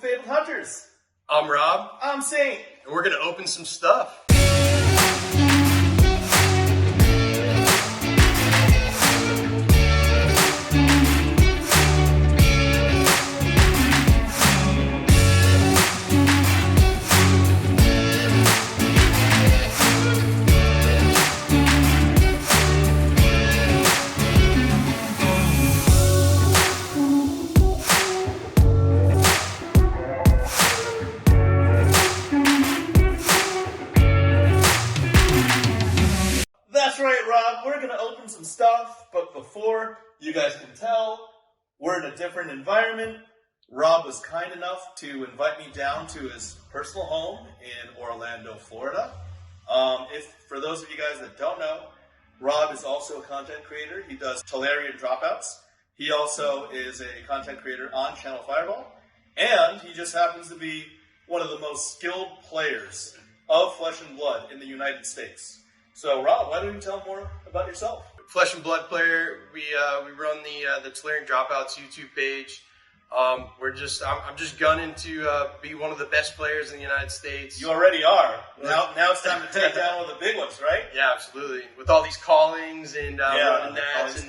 FaBled Hunters. I'm Rob. I'm Saint. And we're going to open some stuff. That's right, Rob. We're going to open some stuff, but before you guys can tell, we're in a different environment. Rob was kind enough to invite me down to his personal home in Orlando, Florida. For those of you guys that don't know, Rob is also a content creator. He does Tolarian Dropouts. He also is a content creator on Channel Fireball. And he just happens to be one of the most skilled players of Flesh and Blood in the United States. So, Rob, why don't you tell more about yourself? Flesh and Blood player. We run the Tolarian Dropouts YouTube page. I'm just gunning to be one of the best players in the United States. You already are. Now it's time to take down one of the big ones, right? Yeah, absolutely. With all these callings and running the nats and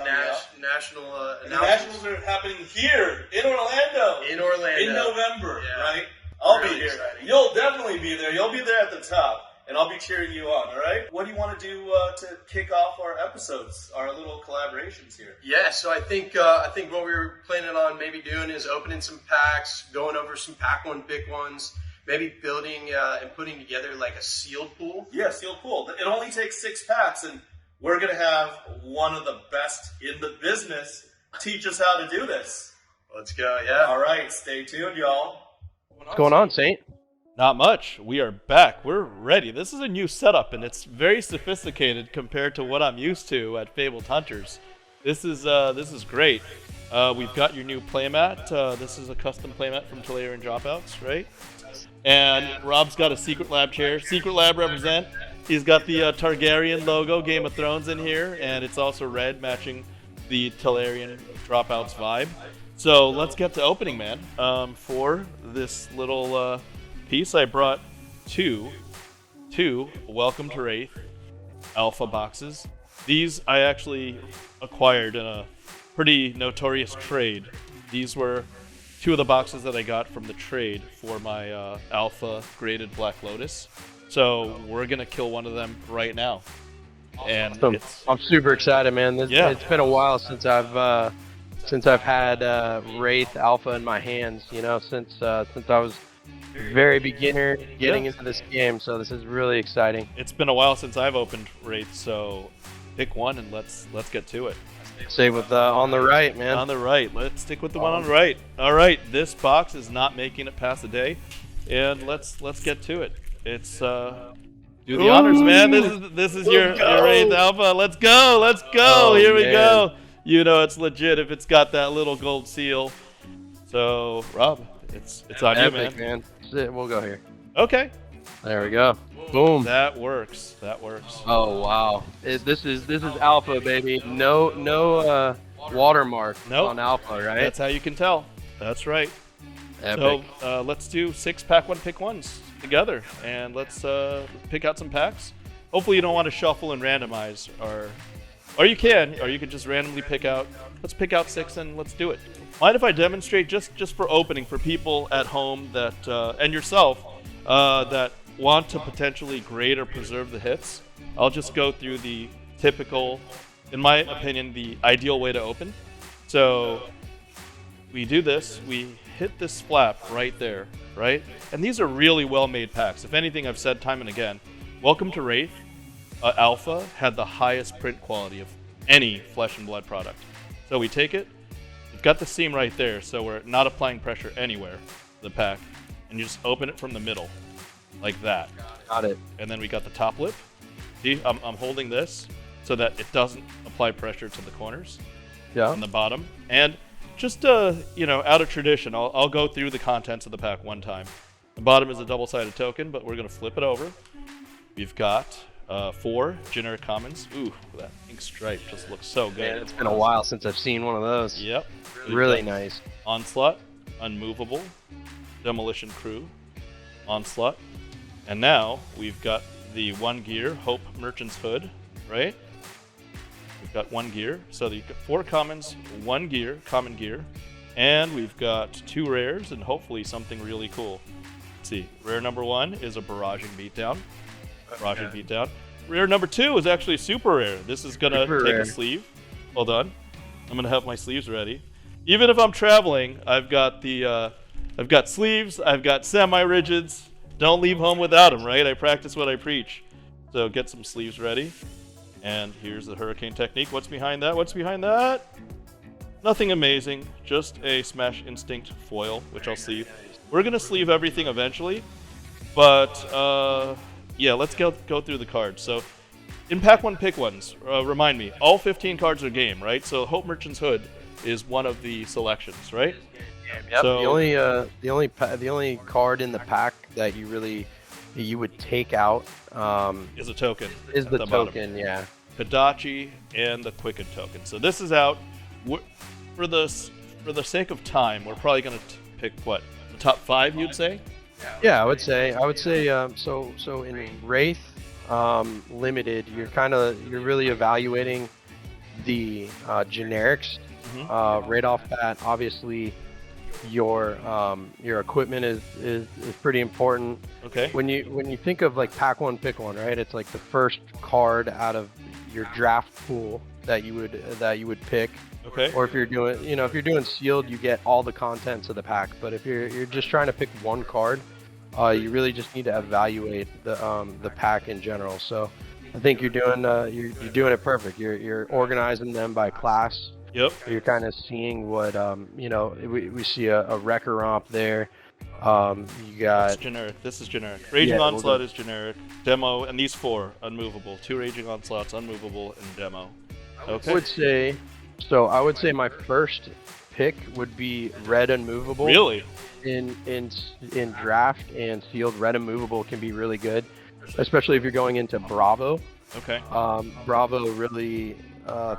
national the Nationals are happening here in Orlando. In November, right? I'll be here. Exciting. You'll definitely be there. You'll be there at the top. And I'll be cheering you on, all right? What do you want to do to kick off our episodes, our little collaborations here? Yeah, so I think what we were planning on maybe doing is opening some packs, going over some pack one, pick ones, maybe building and putting together like a sealed pool. Yeah, sealed pool. It only takes 6 packs, and we're going to have one of the best in the business teach us how to do this. Let's go, yeah. All right, stay tuned, y'all. What's going on, Saint? Not much. We are back. We're ready. This is a new setup, and it's very sophisticated compared to what I'm used to at FaBled Hunters. This is great. We've got your new playmat. This is a custom playmat from Tolarian Dropouts, right? And Rob's got a Secret Lab chair. Secret Lab represent. He's got the Targaryen logo, Game of Thrones in here, and it's also red, matching the Tolarian Dropouts vibe. So let's get to opening, man. For this little piece, I brought two Welcome to Wraith alpha boxes. These I actually acquired in a pretty notorious trade. These were 2 of the boxes that I got from the trade for my alpha graded Black Lotus. So we're gonna kill one of them right now. And awesome. I'm super excited, man. It's been a while since I've had Wraith alpha in my hands. You know, since I was very beginner getting into this game, so this is really exciting. It's been a while since I've opened Wraith, so pick one and let's get to it. Stay with on the right, man. On the right. Let's stick with the one on the right. All right, this box is not making it past the day, and let's get to it. It's do the honors, man. This is your Wraith alpha. Let's go. Oh, here we go. You know it's legit if it's got that little gold seal. So Rob, it's on Epic, you, man. We'll go here. Okay. There we go. Boom. That works. Oh wow. This is alpha, baby. No watermark on alpha, right? That's how you can tell. That's right. Epic. So let's do 6 pack one pick ones together, and let's pick out some packs. Hopefully you don't want to shuffle and randomize, or you can just randomly pick out. Let's pick out 6 and let's do it. Mind if I demonstrate just for opening for people at home that and yourself that want to potentially grade or preserve the hits? I'll just go through the typical, in my opinion, the ideal way to open. So we do this. We hit this flap right there, right? And these are really well-made packs. If anything, I've said time and again, Welcome to Wraith Alpha had the highest print quality of any Flesh and Blood product. So we take it. We've got the seam right there, so we're not applying pressure anywhere to the pack. And you just open it from the middle, like that. Got it. And then we got the top lip. See, I'm holding this so that it doesn't apply pressure to the corners. Yeah. On the bottom. And just, out of tradition, I'll go through the contents of the pack one time. The bottom is a double-sided token, but we're going to flip it over. We've got 4 generic commons. Ooh, that ink stripe just looks so good. Man, it's been a while since I've seen one of those. Yep. Really nice. Onslaught, Unmovable, Demolition Crew, Onslaught, and now we've got the 1 gear Hope Merchant's Hood, right? We've got 1 gear, so you've got 4 commons, 1 gear, common gear, and we've got 2 rares and hopefully something really cool. Let's see, rare number 1 is a Barraging Beatdown. Rare number 2 is actually super rare. This is gonna take a sleeve. Hold on, I'm gonna have my sleeves ready. Even if I'm traveling, I've got sleeves, I've got semi-rigids. Don't leave home without them, right? I practice what I preach. So get some sleeves ready. And here's the Hurricane Technique. What's behind that? Nothing amazing, just a Smash Instinct foil, which I'll sleeve. We're gonna sleeve everything eventually, but yeah, let's go through the cards. So in Pack 1 Pick Ones, remind me, all 15 cards are game, right? So Hope Merchant's Hood is one of the selections, right? Yep. So, the only card in the pack that you would take out is a token. Is the token, bottom. yeah. Hidachi and the Quicken token. So this is out. For the sake of time, we're probably going to pick what, the top 5, you'd say? Yeah, I would say. So in Wraith Limited, you're really evaluating the generics. Right off bat, obviously, your equipment is pretty important. Okay. When you think of like Pack 1 Pick 1, right? It's like the first card out of your draft pool that you would pick. Okay. Or if you're doing sealed, you get all the contents of the pack. But if you're just trying to pick one card, you really just need to evaluate the pack in general. So I think you're doing it perfect. You're organizing them by class. Yep. You're kind of seeing what we see a Wrecker Romp there. You got. It's generic. This is generic. Raging Onslaught is generic. Demo, and these 4 unmovable. 2 Raging Onslaughts, unmovable, and demo. Okay. I would say my first pick would be red unmovable. Really? In draft and sealed, red unmovable can be really good, especially if you're going into Bravo. Okay. Bravo really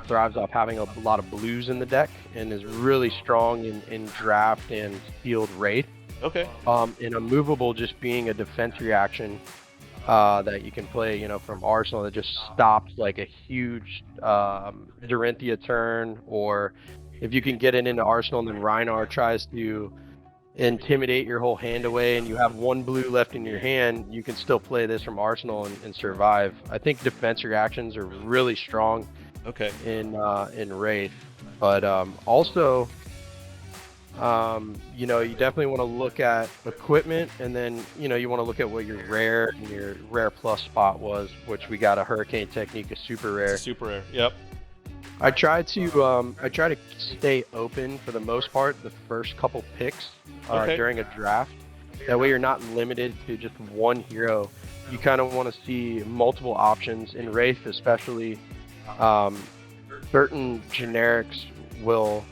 thrives off having a lot of blues in the deck and is really strong in draft and sealed Wraith. Okay. And unmovable just being a defense reaction that you can play, from Arsenal that just stops like a huge Dorinthia turn, or if you can get it into Arsenal and then Rhinar tries to intimidate your whole hand away and you have 1 blue left in your hand, you can still play this from Arsenal and survive. I think defense reactions are really strong. Okay. In Wraith, but also, you definitely want to look at equipment, and then you want to look at what your rare and your rare plus spot was, which we got a Hurricane Technique, a super rare. Super rare. Yep. I try to stay open for the most part the first couple picks during a draft. That way you're not limited to just one hero. You kind of want to see multiple options in Wraith, especially. Certain generics will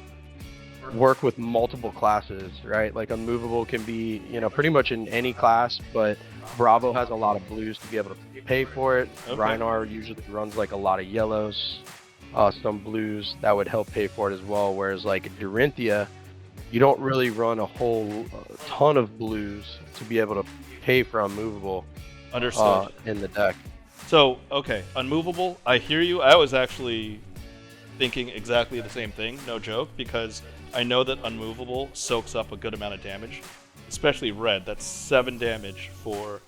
work with multiple classes, right? Like unmovable can be, pretty much in any class, but Bravo has a lot of blues to be able to pay for it. Okay. Rhinar usually runs like a lot of yellows, some blues that would help pay for it as well. Whereas like Dorinthia, you don't really run a whole ton of blues to be able to pay for unmovable. Understood. In the deck. So, okay, unmovable, I hear you. I was actually thinking exactly the same thing, no joke, because I know that unmovable soaks up a good amount of damage, especially red. That's 7 damage for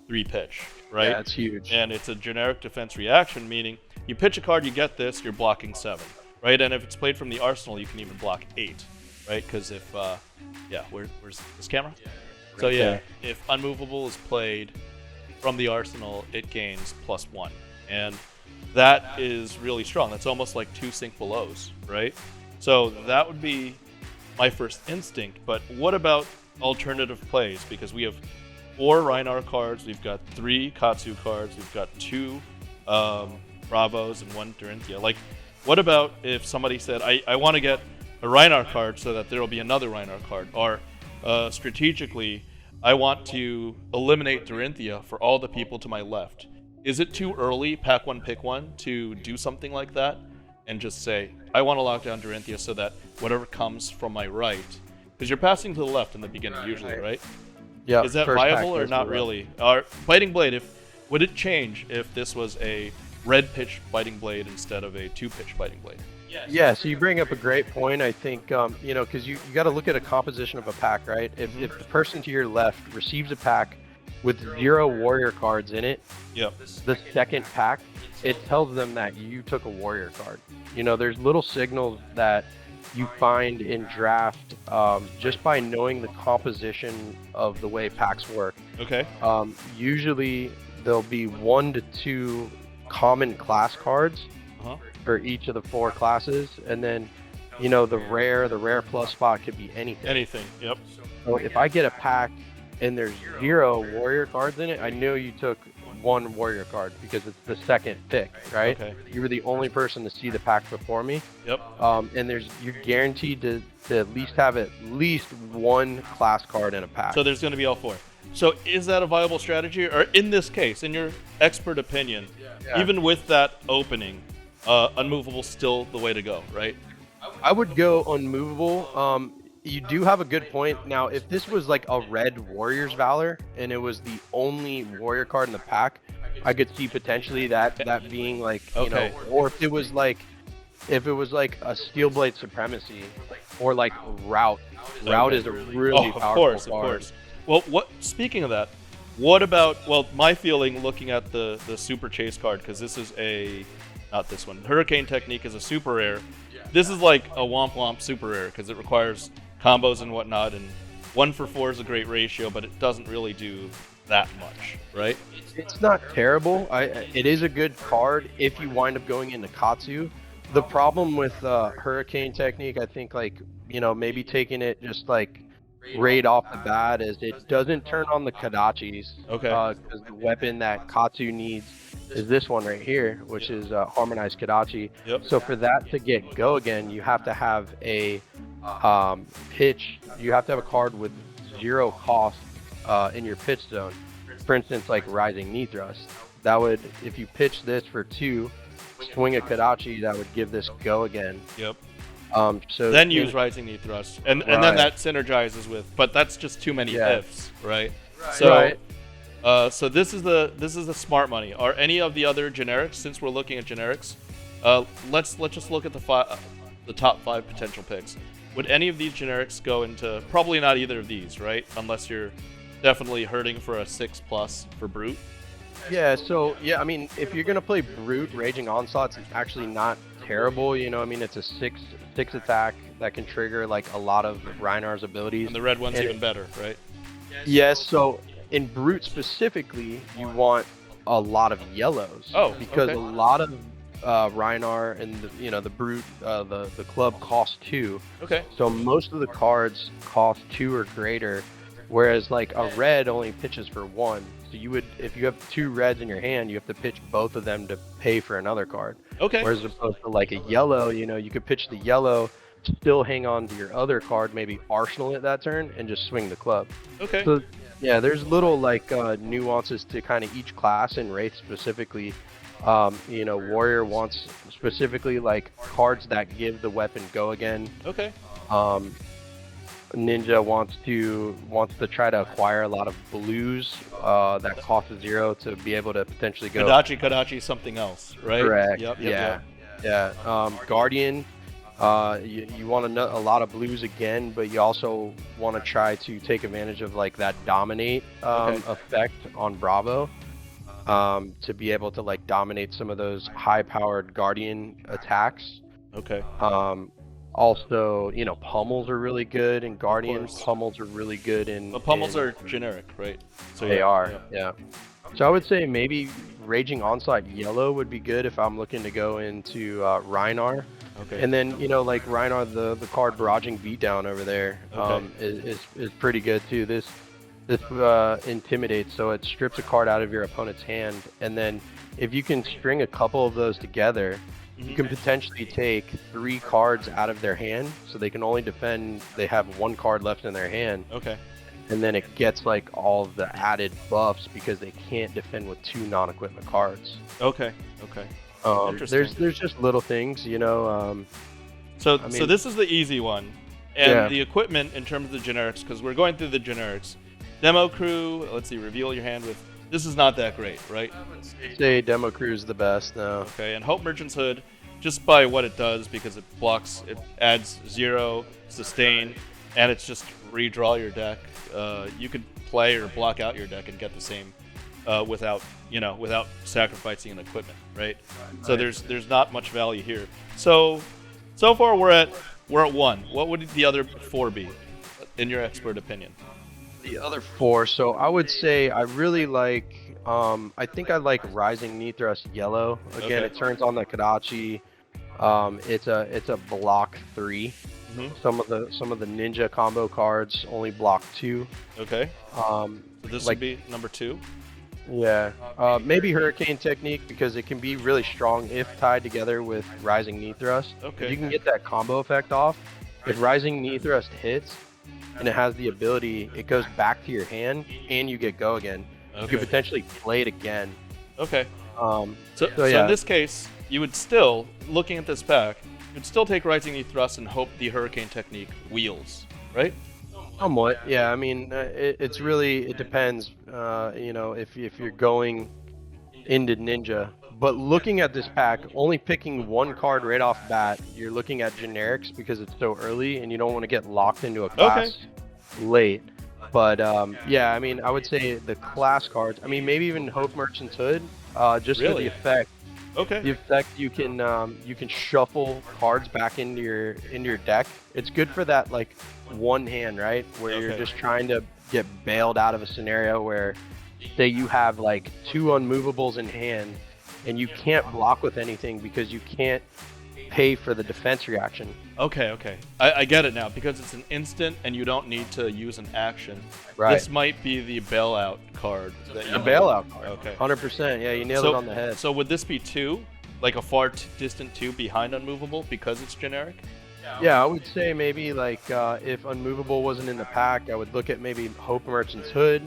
3 pitch, right? Yeah, that's huge. And it's a generic defense reaction, meaning you pitch a card, you get this, you're blocking 7, right? And if it's played from the arsenal, you can even block 8, right? Because if, where's this camera? So yeah, if unmovable is played from the arsenal, it gains +1, and that is really strong. That's almost like 2 sink belows, right? So that would be my first instinct. But what about alternative plays? Because we have 4 Rhinar cards, we've got 3 Katsu cards, we've got 2 Bravos and 1 Dorinthia. Like, what about if somebody said, I want to get a Rhinar card so that there will be another Rhinar card, or strategically, I want to eliminate Dorinthia for all the people to my left. Is it too early, Pack 1 Pick 1, to do something like that and just say, I want to lock down Dorinthia so that whatever comes from my right Because you're passing to the left in the beginning usually, right? Yeah. Is that viable or not really? Biting blade, would it change if this was a red pitch biting blade instead of a 2-pitch biting blade? Yeah, so you bring up a great point. I think, because you got to look at a composition of a pack, right? If the person to your left receives a pack with 0 warrior cards in it, yep. the second pack, it tells them that you took a warrior card. There's little signals that you find in draft just by knowing the composition of the way packs work. Okay. Usually there'll be 1 to 2 common class cards for each of the 4 classes, and then the rare plus spot could be anything. Anything. Yep. So if I get a pack and there's 0 warrior cards in it, I know you took 1 warrior card because it's the second pick, right? Okay. You were the only person to see the pack before me. Yep. And you're guaranteed to at least have at least 1 class card in a pack. So there's going to be all 4. So is that a viable strategy? Or in this case, in your expert opinion, even with that opening, unmovable still the way to go, right? I would go unmovable. You do have a good point. Now, if this was like a red Warrior's Valor and it was the only warrior card in the pack, I could see potentially that being like, or if it was like a Steelblade Supremacy or like Rout. Rout is a really powerful card. Of course. Well, speaking of that, what about, my feeling looking at the Super Chase card, because this is not this one. Hurricane Technique is a super rare. This is like a Womp Womp super rare because it requires combos and whatnot, and 1 for 4 is a great ratio, but it doesn't really do that much, right? It's not terrible. It is a good card if you wind up going into Katsu. The problem with Hurricane Technique, I think, maybe taking it just right off the bat is it doesn't turn on the Kadachis. Okay. Because the weapon that Katsu needs is this one right here, which is Harmonized Kadachi. Yep. So for that to get go again, you have to have a pitch. You have to have a card with 0 cost in your pitch zone. For instance, like Rising Knee Thrust. That would, if you pitch this for 2, swing a Kadachi, that would give this go again. Yep. So then use Rising Knee Thrust, and then that synergizes with, but that's just too many ifs, right? So, so this is the smart money. Are any of the other generics? Since we're looking at generics, let's just look at the top 5 potential picks. Would any of these generics go into? Probably not either of these, right? Unless you're definitely hurting for a 6+ for Brute. Yeah. So I mean, if you're gonna play Brute, Raging Onslaught's actually not terrible. It's a 6 attack that can trigger like a lot of Reinar's abilities. And the red one's even better, right? Yes. So in Brute specifically, you want a lot of yellows. Oh, because okay. a lot of Reinar and the Brute, the club cost 2. Okay. So most of the cards cost 2 or greater, whereas like a red only pitches for 1. So if you have 2 reds in your hand, you have to pitch both of them to pay for another card. Okay. Whereas opposed to like a yellow, you could pitch the yellow, still hang on to your other card, maybe arsenal it that turn, and just swing the club. Okay. So yeah, there's little nuances to kind of each class, and Wraith specifically. Warrior wants specifically like cards that give the weapon go again. Okay. Ninja wants to try to acquire a lot of blues that cost 0 to be able to potentially go. Kadachi, something else, right? Correct. Yep. Guardian, you want a lot of blues again, but you also want to try to take advantage of like that dominate effect on Bravo, to be able to like dominate some of those high-powered Guardian attacks. Okay. Also, pummels are really good in Guardian. Pummels are really good in. But pummels are generic, right? So they are, yeah. So I would say maybe Raging Onslaught Yellow would be good if I'm looking to go into Reinar. Okay. And then like Reinar, the card Barraging Beatdown over there is pretty good too. This intimidates, so it strips a card out of your opponent's hand, and then if you can string a couple of those together, you can potentially take 3 cards out of their hand, so they can only defend. They have 1 card left in their hand. Okay. And then it gets like all of the added buffs because they can't defend with 2 non-equipment cards. Okay. There's just little things, So this is the easy one. And the equipment in terms of the generics, because we're going through the generics. Demo crew, let's see, reveal your hand with. This is not that great, right? I'd say Demo Crew is the best, no. Okay, and Hope Merchant's Hood, just by what it does, because it blocks, it adds 0, sustain, and it's just redraw your deck. You could play or block out your deck and get the same without sacrificing an equipment, right? So there's not much value here. So far we're at 1. What would the other 4 be, in your expert opinion? The other 4, so I would say I really like, I think I like Rising Knee Thrust Yellow. Again, It turns on the Kodachi. It's a block 3. Mm-hmm. Some of the ninja combo cards only block 2. Okay. This would be number 2. Yeah. Maybe Hurricane Technique, because it can be really strong if tied together with Rising Knee Thrust. Okay. If you can get that combo effect off. If Rising Knee Thrust hits and it has the ability, it goes back to your hand and you get go again. Okay. You could potentially play it again. Okay. So in this case, you would still, looking at this pack, you'd still take Rising Knee Thrust and hope the Hurricane Technique wheels, right? Somewhat, yeah. I mean, it depends. If you're going into Ninja, but looking at this pack, only picking 1 card right off bat, you're looking at generics because it's so early, and you don't want to get locked into a class late. But yeah, I mean, I would say the class cards. I mean, maybe even Hope Merchant's Hood, just for the effect. Okay. The effect you can shuffle cards back into your deck. It's good for that like one hand, right? Where you're just trying to get bailed out of a scenario where, say you have like 2 unmovables in hand and you can't block with anything because you can't pay for the defense reaction. Okay. I get it now, because it's an instant and you don't need to use an action. Right. This might be the bailout card. The bailout card. Okay. 100%. Yeah, you nailed it on the head. So would this be 2? Like a far distant 2 behind Unmovable because it's generic? Yeah, I would say maybe like if Unmovable wasn't in the pack, I would look at maybe Hope Merchant's Hood.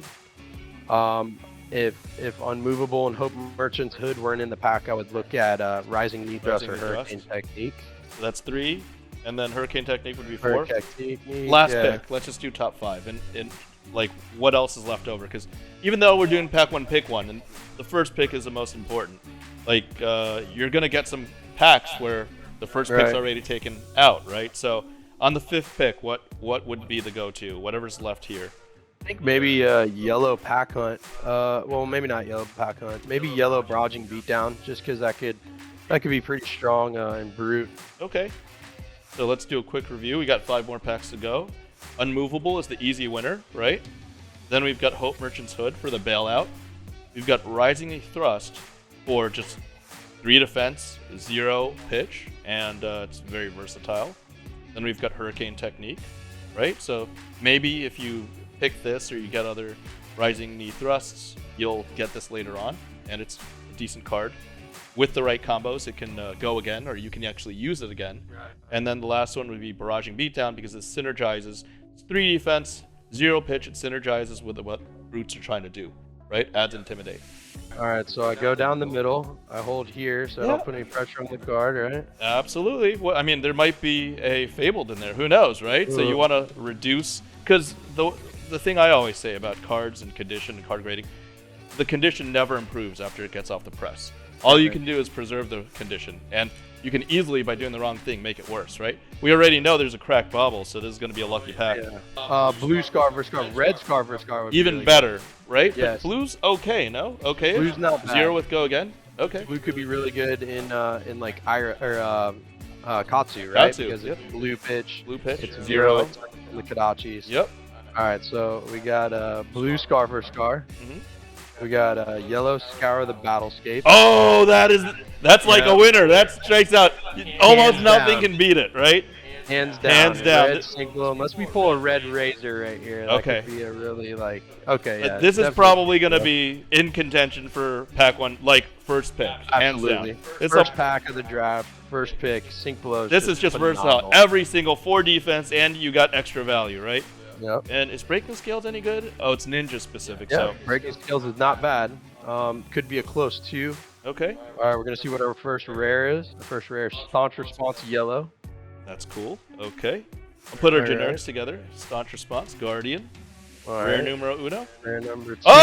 If Unmovable and Hope Merchant's Hood weren't in the pack, I would look at Rising Knee Thrust or Hurricane Technique. So that's 3, and then Hurricane Technique would be 4. Hurricane Technique, Last pick. Let's just do top 5, and like what else is left over? Because even though we're doing pack 1, pick 1, and the first pick is the most important. Like you're gonna get some packs where the first pick's already taken out, right? So on the 5th pick, what would be the go-to? Whatever's left here. I think maybe Yellow Pack Hunt. Well, maybe not Yellow Pack Hunt. Maybe Yellow Barraging Beatdown, just because that could be pretty strong and brute. Okay. So let's do a quick review. We got 5 more packs to go. Unmovable is the easy winner, right? Then we've got Hope Merchant's Hood for the bailout. We've got Rising Knee Thrust for just 3 defense, 0 pitch, and it's very versatile. Then we've got Hurricane Technique, right? So maybe if you pick this or you get other Rising Knee Thrusts, you'll get this later on, and it's a decent card. With the right combos, it can go again, or you can actually use it again. And then the last one would be Barraging Beatdown, because it synergizes. It's 3 defense, 0 pitch. It synergizes with what Brutes are trying to do, right? Adds Intimidate. All right, so I go down the middle. I hold here, so I don't put any pressure on the card, right? Absolutely. Well, I mean, there might be a Fabled in there. Who knows, right? So you want to reduce, because the thing I always say about cards and condition and card grading, the condition never improves after it gets off the press. All you can do is preserve the condition, and you can easily, by doing the wrong thing, make it worse, right? We already know there's a cracked bobble, so this is going to be a lucky pack. Yeah. Blue Scar versus Scar, red Scar versus Scar would be Even really better, right? Yes. But blue's okay, no? Okay. Blue's not bad. 0 with go again? Okay. Blue could be really good in like Ira or Katsu, right? Katsu, because it's blue pitch. Blue pitch. It's 0 0. in the Kodachis. Yep. All right, so we got blue Scar versus Scar. Mm-hmm. We got yellow Scour the Battlescape. Oh, that's like a winner. That strikes out. Almost nothing can beat it, right? Hands down. Hands down. Red Cygul, unless we pull a red Razor right here. That could be a really yeah. This is probably going to be in contention for pack 1, like first pick. Absolutely. Hands down. First pack of the draft, first pick, Sync Below. This is just versatile. Every single 4 defense, and you got extra value, right? Yep. And is Breaking Scales any good? Oh, it's ninja specific. Yeah, So Breaking Scales is not bad. Could be a close 2. okay, All right, we're going to see what our first rare is. Our first rare is Staunch Response Yellow. that's cool. Okay, We'll put our All generics right. together. Staunch response, Guardian, All rare right. numero uno. Rare number 2. Oh,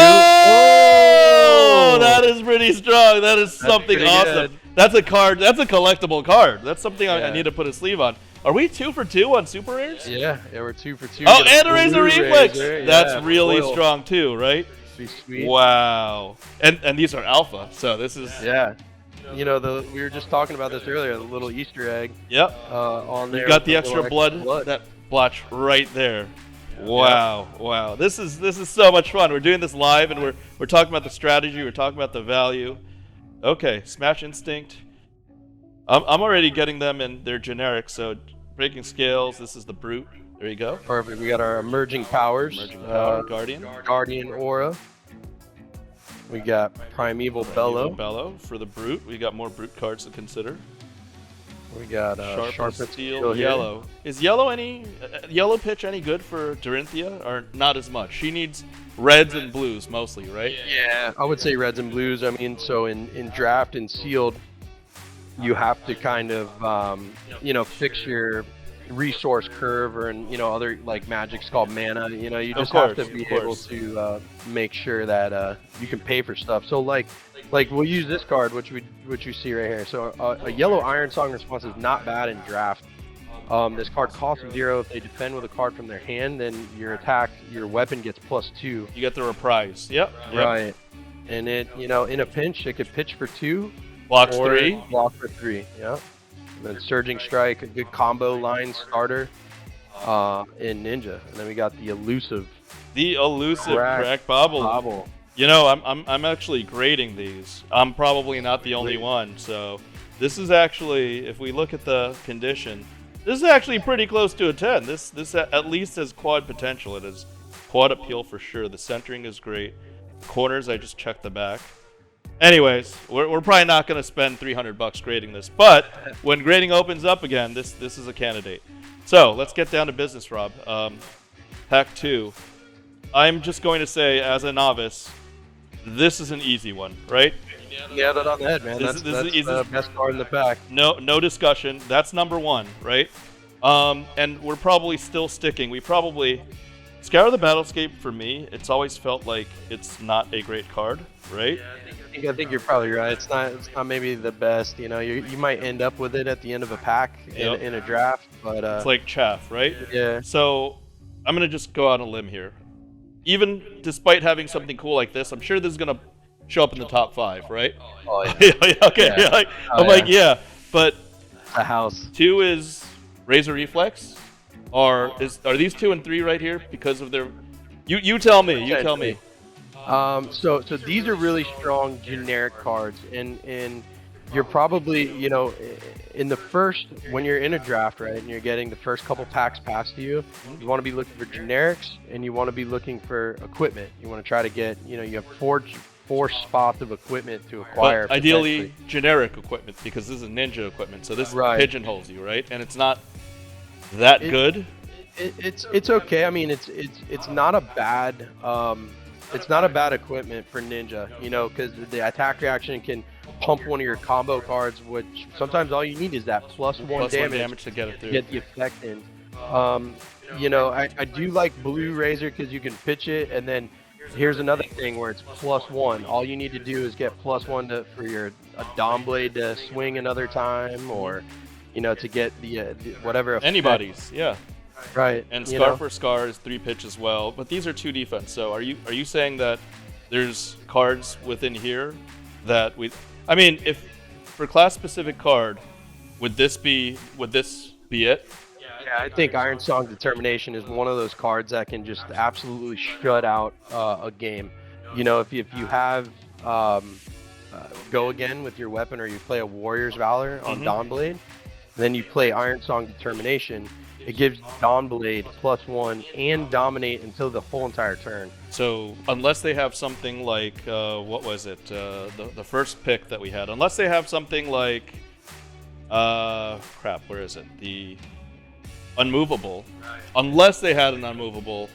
that is pretty strong. That is something pretty awesome. good. That's a card. That's a collectible card. That's something I Yeah. need to put a sleeve on. Are we 2 for 2 on super rares? Yeah, we're 2 for 2. Oh, We got and a Razor blue Reflex. Razor. That's Yeah, really foil. strong too, right? Sweet. Wow. And these are alpha, so this is Yeah. You know, we were just talking about this earlier, the little Easter egg Yep. on there. You've got with the extra little blood, that blotch right there. Wow, wow. This is so much fun. We're doing this live and we're talking about the strategy, we're talking about the value. Okay, Smash Instinct. I'm already getting them in their generic, so breaking scales, this is the brute. There you go. Perfect. We got our emerging powers. Emerging power, Guardian. Guardian Aura. We got Primeval Bellow. Bellow for the brute. We got more brute cards to consider. We got Sharp Steel Steel, here. Yellow. Is yellow yellow pitch any good for Dorinthia, or not as much? She needs reds and blues mostly, right? Yeah, I would say reds and blues. I mean, so in draft and sealed, you have to kind of fix your resource curve, or other like magic's called mana. You just have to be able to make sure that you can pay for stuff. So like we'll use this card, which you see right here. So a yellow Iron Song response is not bad in draft. This card costs 0. If they defend with a card from their hand, then your weapon gets +2. You get the reprise. Yep. Right. And it, in a pinch, it could pitch for 2. Blocks or 3. Block for 3, yeah. And then Surging Strike, a good combo line starter in Ninja. And then we got the elusive Crack Bobble. Bobble. I'm actually grading these. I'm probably not the only one. So this is actually, if we look at the condition, this is actually pretty close to a 10. This at least has quad potential. It has quad appeal for sure. The centering is great. Corners, I just checked the back. Anyways, we're probably not going to spend $300 grading this, but when grading opens up again, this is a candidate. So let's get down to business, Rob. Pack 2. I'm just going to say, as a novice, this is an easy one, right? Yeah, that on the head, man. That's the best card in the pack. No discussion. That's number 1, right? And we're probably still sticking. We probably Scour the Battlescape, for me, it's always felt like it's not a great card, right? I think you're probably right. It's not maybe the best. You might end up with it at the end of a pack in a draft, but it's like chaff, right? Yeah. So I'm gonna just go out on a limb here. Even despite having something cool like this, I'm sure this is gonna show up in the top 5, right? Oh yeah. Okay. Yeah. But A house. 2 is Razor Reflex, are these 2 and 3 right here because of their? You tell me. You tell me. So these are really strong generic cards, and you're probably, in the first, when you're in a draft, right, and you're getting the first couple packs passed to you, you want to be looking for generics, and you want to be looking for equipment. You want to try to get, you have four spots of equipment to acquire. But ideally, generic equipment, because this is ninja equipment, so this pigeonholes you, right? And it's not that good. It's okay. I mean, it's not a bad. It's not a bad equipment for Ninja, because the attack reaction can pump one of your combo cards, which sometimes all you need is that +1 damage to get it through. Get the effect in. I do like Blue Razor because you can pitch it, and then here's another thing where it's +1. All you need to do is get +1 for your Dawn Blade to swing another time, or to get the whatever effect. Anybody's, yeah. Right. And Scar for Scar is 3 pitch as well, but these are 2 defense. So are you saying that there's cards within here that if for class specific card, would this be it? Yeah, I think Iron Song Determination is one of those cards that can just absolutely shut out a game. If you have Go Again with your weapon, or you play a Warrior's Valor on Dawn Blade, then you play Iron Song Determination. It gives Dawn Blade +1 and Dominate until the whole entire turn. So unless they have something like what was it? The first pick that we had. Unless they have something like where is it? The Unmovable. Unless they had an Unmovable,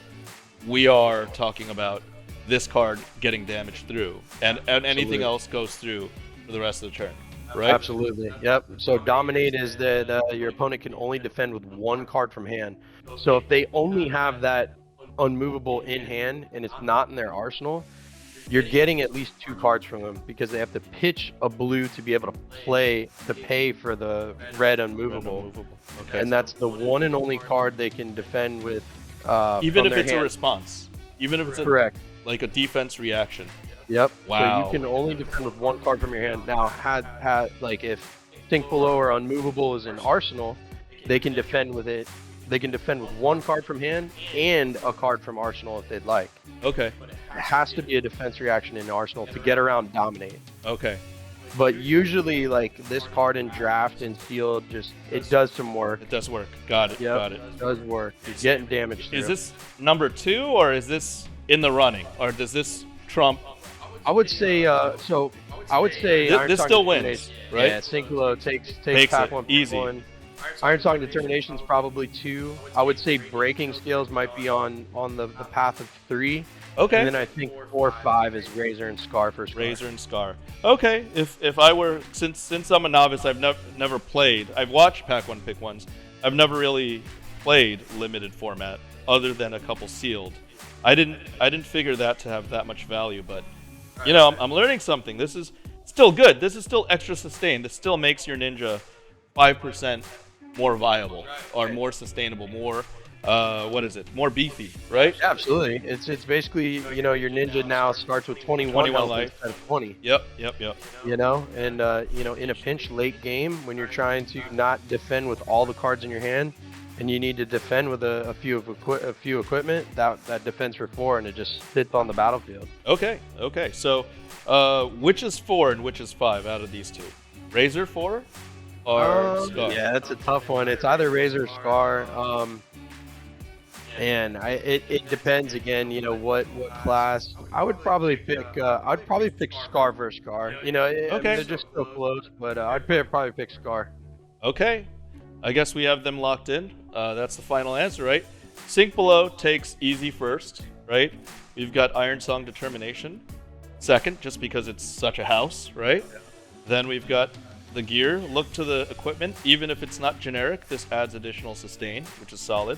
we are talking about this card getting damaged through, and anything else goes through for the rest of the turn. right? Absolutely. Yep. So dominate is that your opponent can only defend with one card from hand. So if they only have that unmovable in hand and it's not in their arsenal, you're getting at least 2 cards from them because they have to pitch a blue to be able to pay for the red unmovable. Okay. And that's the one and only card they can defend with. Even from if their it's hand. a response, even if it's Correct. like a defense reaction. Yep. Wow. So you can only defend with one card from your hand. Now, like if Sink Below or Unmovable is in Arsenal, they can defend with it. They can defend with one card from hand and a card from Arsenal if they'd like. Okay. It has to be a defense reaction in Arsenal to get around Dominate. Okay. But usually, like this card in Draft and Sealed, it does some work. It does work. Got it. Yep, Got it. it does work. You're getting damage through. Is this number 2 or is this in the running, or does this trump? I would say so. I would say This still wins, right? Yeah, Sink Below takes Makes pack it one, easy. one. Iron Song Determination's probably 2. I would say Breaking Scales might be on the path of 3. Okay. And then I think 4 or 5 is Razor and Scar for Scar. Razor and Scar. Okay. If I were, since I'm a novice, I've never played. I've watched Pack 1 Pick 1s. I've never really played limited format other than a couple sealed. I didn't figure that to have that much value, but you know, I'm learning something. This is still good. This is still extra sustain. This still makes your ninja 5% more viable or more sustainable, more more beefy, right? Yeah, absolutely. It's basically, you know, your ninja now starts with 21 health life instead of 20. Yep. You know, and you know, in a pinch late game when you're trying to not defend with all the cards in your hand, and you need to defend with a few equipment, that defends for 4, and it just sits on the battlefield. Okay. So, which is 4 and which is 5 out of these two? Razor 4 or Scar? Yeah, that's a tough one. It's either Razor or Scar. And it depends again, you know, what class. I would probably pick Scar versus Scar. You know, Okay. they're just so close, but I'd probably pick Scar. Okay. I guess we have them locked in. That's the final answer, right? Sink Below takes easy first, right? We've got Iron Song Determination second, just because it's such a house, right? Then we've got the gear. Look to the equipment. Even if it's not generic, this adds additional sustain, which is solid.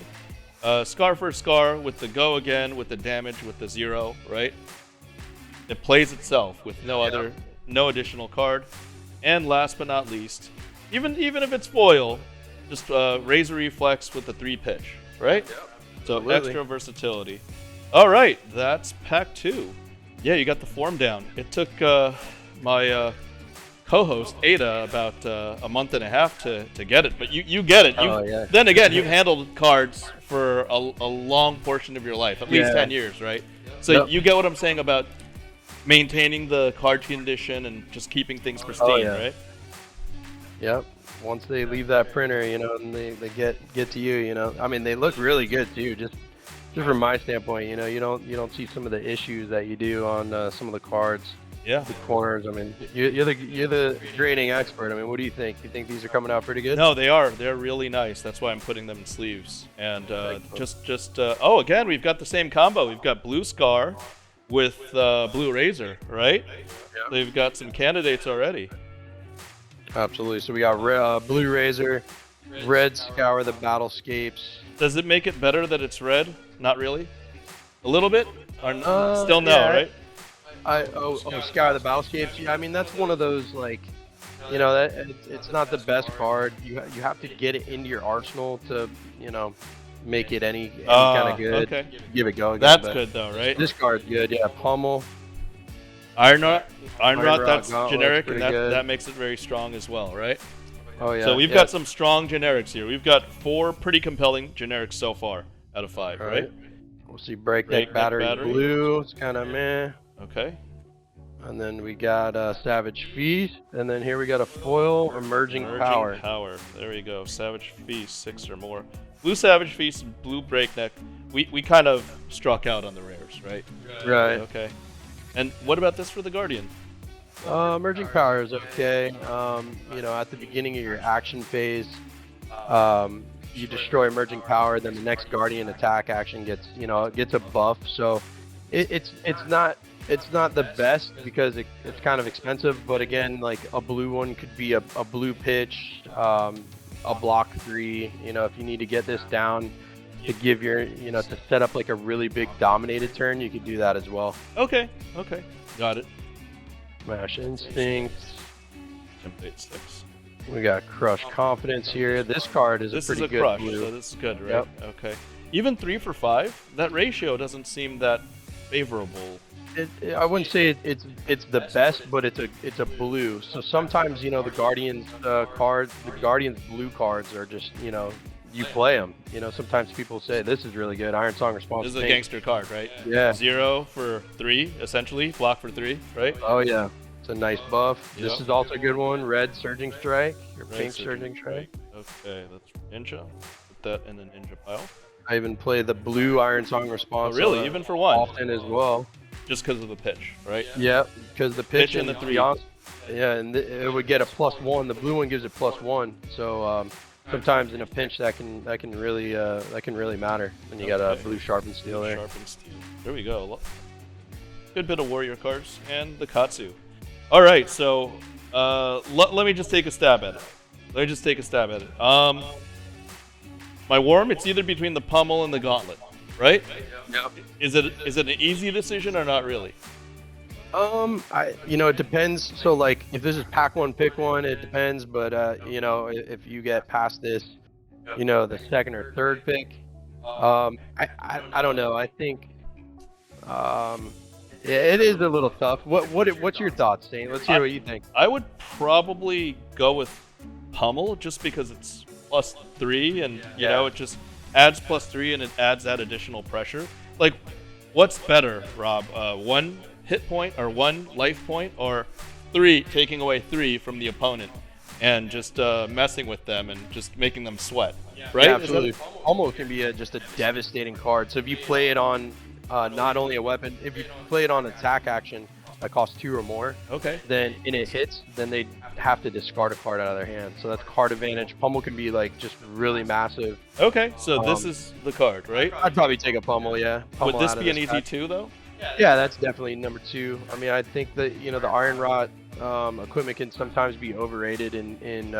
Scar for Scar with the go again, with the damage, with the 0, right? It plays itself with no additional card. And last but not least, even if it's foil, just Razor Reflex with the 3 pitch, right? So Absolutely. extra versatility. All right, that's pack 2. Yeah, you got the form down. It took my co-host Ada about a month and a half to get it, but you get it. Yeah. Then again, you've handled cards for a long portion of your life, at least 10 years, right? So you get what I'm saying about maintaining the card condition and just keeping things pristine, right? Yep. Once they leave that printer, you know, and they get to you, you know. I mean, they look really good too. Just from my standpoint, you know, you don't see some of the issues that you do on some of the cards. Yeah. The corners. I mean, you're the grading expert. I mean, what do you think? You think these are coming out pretty good? No, they are. They're really nice. That's why I'm putting them in sleeves. And again, we've got the same combo. We've got Blue Scar with Blue Razor, right? Yeah. They've got some candidates already. Absolutely. So we got Blue Razor, Red Scour the Battlescapes. Does it make it better that it's red? Not really. A little bit? Or still no, right? Scour the Battlescapes. Yeah, I mean that's one of those, like, you know, that it's not the best card. You have to get it into your arsenal to, you know, make it any kind of good. Okay. Give it go again. That's good though, right? This card's good. Yeah, Pummel. Iron Rod, that's Gauntlet's generic, and pretty good. that makes it very strong as well, right? Oh yeah. So we've got some strong generics here. We've got 4 pretty compelling generics so far out of 5, right? We'll see Breakneck Battery Blue. It's kind of meh. Okay. And then we got Savage Feast, and then here we got a foil Emerging Power. There we go. Savage Feast, 6 or more. Blue Savage Feast, blue Breakneck. We kind of struck out on the rares, right? Right. Okay. And what about this for the Guardian? Emerging Power is okay. You know, at the beginning of your action phase, you destroy Emerging Power, then the next Guardian attack action gets a buff. So it's it's not the best because it's kind of expensive, but again, like a blue one could be a blue pitch, a block 3. You know, if you need to get this down to give your, you know, to set up like a really big dominated turn, you could do that as well. Okay, got it. Smash Instinct. Template 6. We got Crush Confidence here. This card is a pretty good crush, blue. so this is good, right? Yep. Okay. Even 3 for 5, that ratio doesn't seem that favorable. I wouldn't say it's the best, but it's a blue. So sometimes, you know, the Guardians cards, the Guardians blue cards are just, you know, you play them. You know, sometimes people say this is really good. Iron Song Response. This is a gangster card, right? Yeah. 0 for 3, essentially. Block for 3, right? Oh yeah, it's a nice buff. Yep. This is also a good one. Red Surging Strike or Red pink Surging Strike. Okay, that's Ninja. Put that in the Ninja pile. I even play the blue Iron Song Response. Oh, really? Even for 1? Often as well. Just because of the pitch, right? Yeah, because the pitch and the 3. Yeah, and it would get a +1. The blue one gives it +1. So sometimes in a pinch that can really matter when you got a blue Sharpened Steel there. Sharpened Steel. There we go. Good bit of warrior cards and the Katsu. All right, so let me just take a stab at it. My worm, it's either between the Pummel and the Gauntlet, right? Yep. Is it an easy decision or not really? You know, it depends. So like, if this is pack 1, pick 1, it depends. But you know, if you get past this, you know, the 2nd or 3rd pick, I don't know. I think, it is a little tough. What's your thoughts, Saint? Let's hear what you think. I would probably go with Pummel just because it's +3 and you know, it just adds +3 and it adds that additional pressure. Like, what's better, Rob? 1 hit point or 1 life point, or 3 taking away 3 from the opponent and just messing with them and just making them sweat, right? Yeah, absolutely. Pummel can be just a devastating card. So if you play it on not only a weapon, if you play it on attack action that costs 2 or more, then and it hits, then they have to discard a card out of their hand. So that's card advantage. Pummel can be like just really massive. Okay, so this is the card, right? I'd probably take a Pummel, yeah. Pummel Would this out of be an this easy pack. 2 though? Yeah, that's definitely number 2. I mean, I think that, you know, the Iron Rot equipment can sometimes be overrated in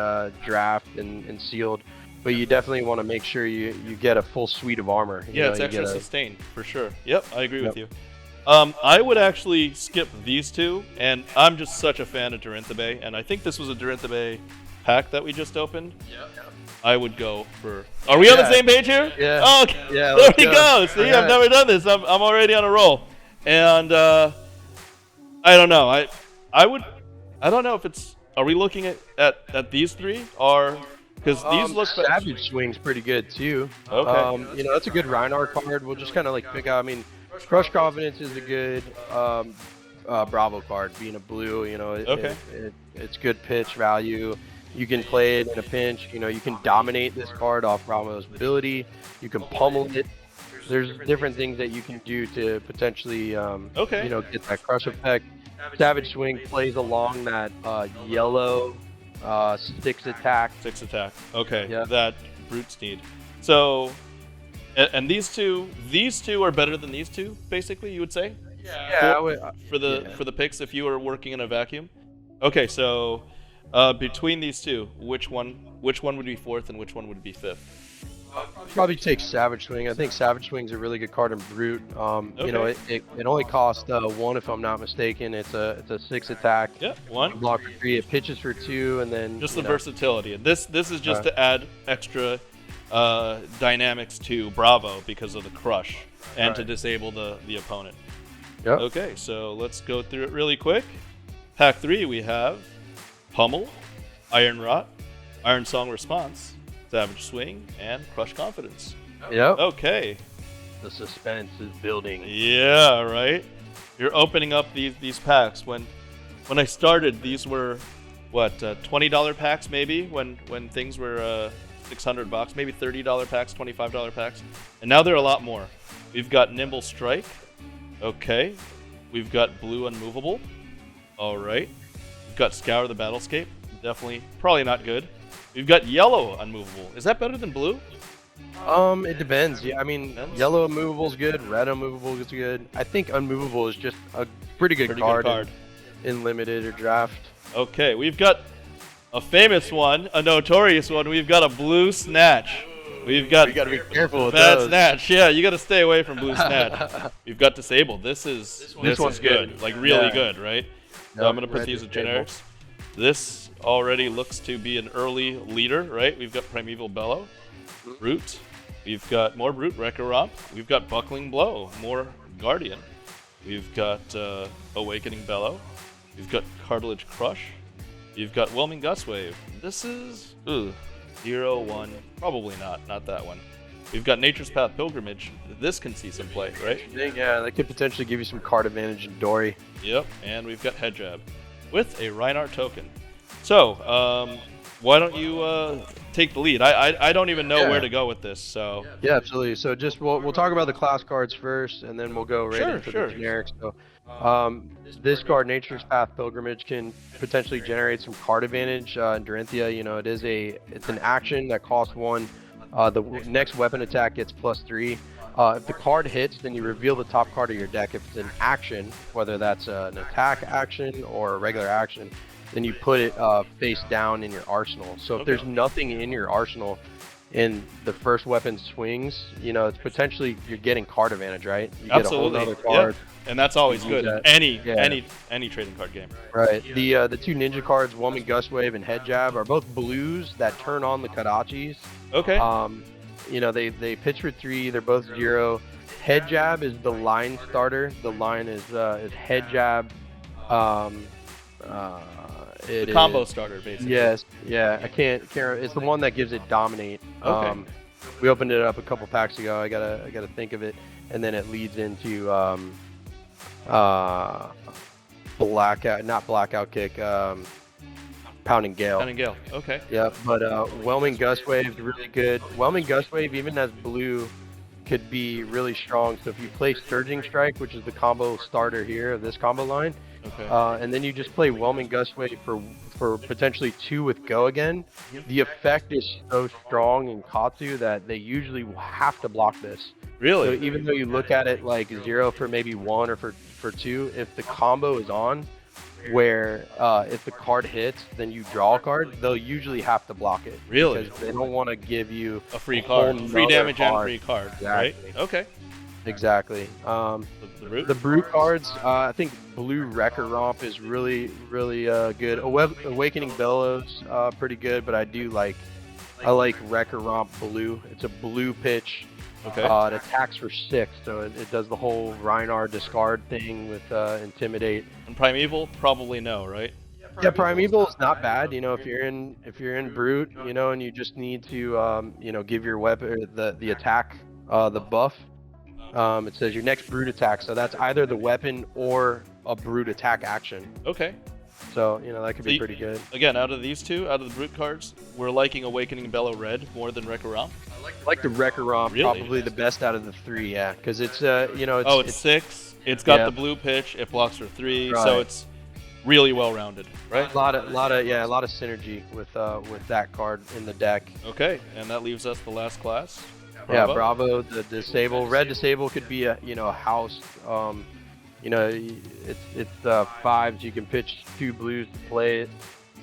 draft and sealed, but you definitely want to make sure you get a full suite of armor. Yeah, it's extra sustained for sure. Yep, I agree with you. I would actually skip these 2, and I'm just such a fan of Duranthabe, and I think this was a Duranthabe pack that we just opened. Yeah. I would go for. Are we on the same page here? Yeah. Oh, okay. Yeah. There we go. See, I've never done this. I'm already on a roll, and I don't know. I don't know if it's. Are we looking at these 3 or? Because these look. Savage Swing's pretty good too. Okay. You know, that's a good Reinhardt card. We'll just kind of like pick out. I mean, Crush Confidence is a good Bravo card, being a blue. You know, it's good pitch value. You can play it in a pinch. You know, you can dominate this card off Bravo's ability. You can pummel it. There's different things that you can do to potentially, you know, get that crush effect. Savage Swing plays along that yellow 6 attack. 6 attack. Okay. Yeah. That brutes need. So, and these two are better than these 2, basically. You would say? Yeah. For the picks, if you were working in a vacuum. Okay, so between these 2, which one would be 4th and which one would be 5th? Probably take Savage Swing. I think Savage Swing's a really good card in Brute. You know, it only costs 1 if I'm not mistaken. It's a 6 attack. Yeah, 1. Block for 3. It pitches for 2, and then just the versatility. This is just to add extra dynamics to Bravo because of the crush and to disable the opponent. Yep. Okay, so let's go through it really quick. Pack 3, we have Pummel, Iron Rot, Iron Song Response, Savage Swing, and Crush Confidence. Yep. Okay. The suspense is building. Yeah, right. You're opening up these packs. When I started, these were what $20 packs maybe when things were $600, maybe $30 packs, $25 packs, and now they're a lot more. We've got Nimble Strike. Okay. We've got Blue Unmovable. All right. We've got Scour the Battlescape. Definitely, probably not good. We've got Yellow Unmovable. Is that better than Blue? It depends. Yeah, I mean, yellow immovable is good, red immovable is good. I think unmovable is just a pretty good card. In limited or draft. Okay, we've got a famous one, a notorious one. We've got a blue snatch. We gotta be careful with that snatch. Yeah, you gotta stay away from blue snatch. We've got disabled. This one's good, like really good, right? So I'm gonna put these as generics. This already looks to be an early leader, right? We've got Primeval Bellow, Brute. We've got more Brute, Wrecker Romp. We've got Buckling Blow, more Guardian. We've got Awakening Bellow. We've got Cartilage Crush. You've got Whelming Gust Wave. This is 0-1. Probably not that one. We've got Nature's Path Pilgrimage. This can see some play, right? Yeah, that could potentially give you some card advantage in Dory. Yep, and we've got Head Jab with a Reinhardt token. So, why don't you take the lead? I don't even know where to go with this. So yeah, absolutely. So just we'll talk about the class cards first, and then we'll go right into the generics. So this card, Nature's Path Pilgrimage, can potentially generate some card advantage in Dorinthia. You know, it's an action that costs 1. The next weapon attack gets +3. If the card hits, then you reveal the top card of your deck. If it's an action, whether that's an attack action or a regular action, then you put it face down in your arsenal. So if there's nothing in your arsenal and the first weapon swings, you know, it's potentially you're getting card advantage, right? You get a whole other card. And that's always good in any trading card game. Right. The two ninja cards, Whelming Gust Wave and Head Jab, are both blues that turn on the Kadachis. Okay. You know, they pitch for 3. They're both 0. Head Jab is the line starter. The line is Head Jab. The combo starter, basically. Yes. Yeah. I can't. It's the one that gives it dominate. Okay. We opened it up a couple packs ago. I gotta think of it, and then it leads into blackout kick. Pounding Gale. Pounding Gale. Okay. Yeah, but Whelming Gust Wave is really good. Whelming Gust Wave, even as blue, could be really strong. So if you play Surging Strike, which is the combo starter here of this combo line, and then you just play Whelming Gust Wave for potentially 2 with Go again, the effect is so strong in Katsu that they usually have to block this. Really? So even though you look at it like 0 for maybe 1 or for 2, if the combo is on, where if the card hits, then you draw a card, they'll usually have to block it. Really? Because they don't want to give you a free card, free damage and free card, exactly. Right? Okay. Exactly. The Brute cards, I think blue Wrecker Romp is really good. Awakening Bellows, pretty good, but I like Wrecker Romp blue. It's a blue pitch. Okay. It attacks for 6, so it does the whole Reinhardt discard thing with Intimidate. And Primeval, probably no, right? Yeah, Primeval is not bad. You know, if you're in Brute, you know, and you just need to you know, give your weapon the attack the buff. It says your next Brute attack, so that's either the weapon or a Brute attack action. Okay. So, you know, that could be pretty good. Again, out of these two, out of the Brute cards, we're liking Awakening Bellow Red more than Wrecker Romp. I like the Wrecker Romp, probably the best out of the 3, yeah, because it's you know, it's 6. It's got the blue pitch. It blocks for 3, so it's really well rounded, right? A lot of synergy with that card in the deck. Okay, and that leaves us the last class. Bravo. Yeah, Bravo, the disable. Red disable could be a house. You know, it's 5s. You can pitch 2 blues to play it.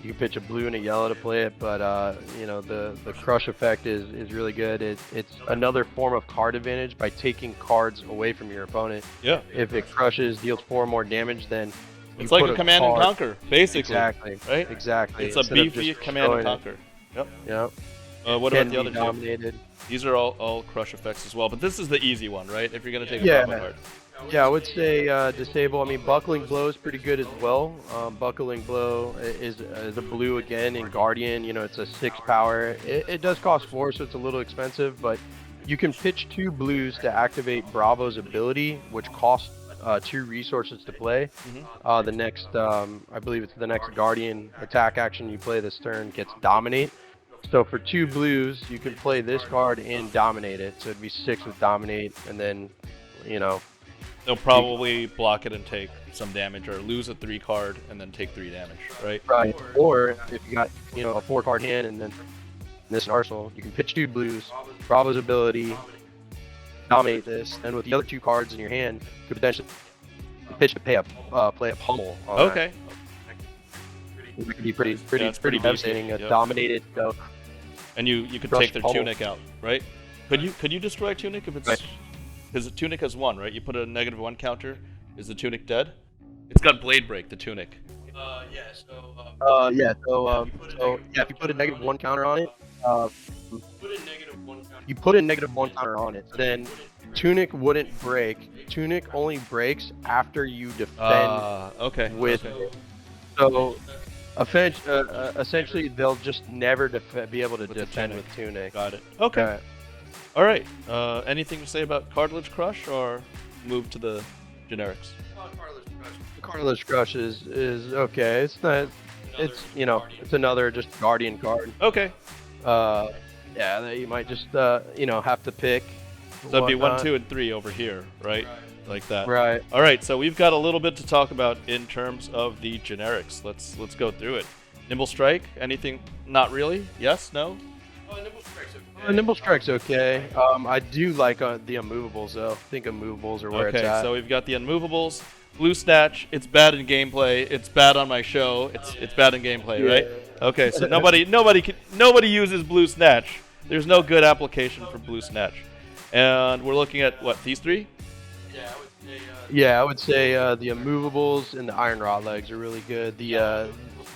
You can pitch a blue and a yellow to play it, but you know, the crush effect is really good. It's another form of card advantage by taking cards away from your opponent. Yeah. If it crushes, deals 4 more damage, then it's like a command and conquer, basically. Exactly. Right. Exactly. It's a beefy command and conquer. Yep. Yep. What about the other dominated. 2? These are all crush effects as well, but this is the easy one, right? If you're gonna take a Bravo card. Yeah, I would say disable. I mean, Buckling Blow is pretty good as well. Buckling Blow is a blue again in Guardian. You know, it's a 6 power. It does cost 4, so it's a little expensive, but you can pitch 2 blues to activate Bravo's ability, which costs 2 resources to play. The next, I believe it's the next Guardian attack action you play this turn gets Dominate. So for 2 blues, you can play this card and dominate it. So it'd be 6 with Dominate, and then, you know, they'll probably block it and take some damage, or lose a 3 card and then take 3 damage, right? Right. Or if you got, you know, a 4 card hand and then this in Arsenal. You can pitch 2 blues, Bravo's ability, dominate this, and with the other 2 cards in your hand, you could potentially pitch to play a pummel. On Okay. That. It could be pretty pretty devastating. beefy, A yep. dominated. And you could Crush take their pummel. Tunic out, right? Could you destroy Tunic if it's Right. because the Tunic has 1, right? You put a -1 counter. Is the Tunic dead? It's got Blade Break. The Tunic. So if you put a -1 counter on it, you put a -1 counter on it, then Tunic wouldn't break. Tunic only breaks after you defend Okay. with okay. it. So essentially, they'll just never be able to With the defend Tunic. with Tunic. Got it. Okay. All right. Anything to say about Cartilage Crush, or move to the generics? Cartilage Crush is okay. It's not. It's it's another just Guardian card. Okay. Yeah, that you might just have to pick. So it'd be 1, whatnot. 2, and 3 over here, right? Like that. Right. All right. So we've got a little bit to talk about in terms of the generics. Let's go through it. Nimble Strike. Anything? Not really. Yes. No. Nimble Strike's okay. I do like the unmovables though. I think unmovables are where it's Okay. at. So we've got the unmovables. Blue Snatch. It's bad in gameplay. It's bad on my show. It's bad in gameplay, right? Okay. So nobody uses Blue Snatch. There's no good application for Blue Snatch. And we're looking at what, these 3? Yeah, I would say the unmovables and the iron rod legs are really good. The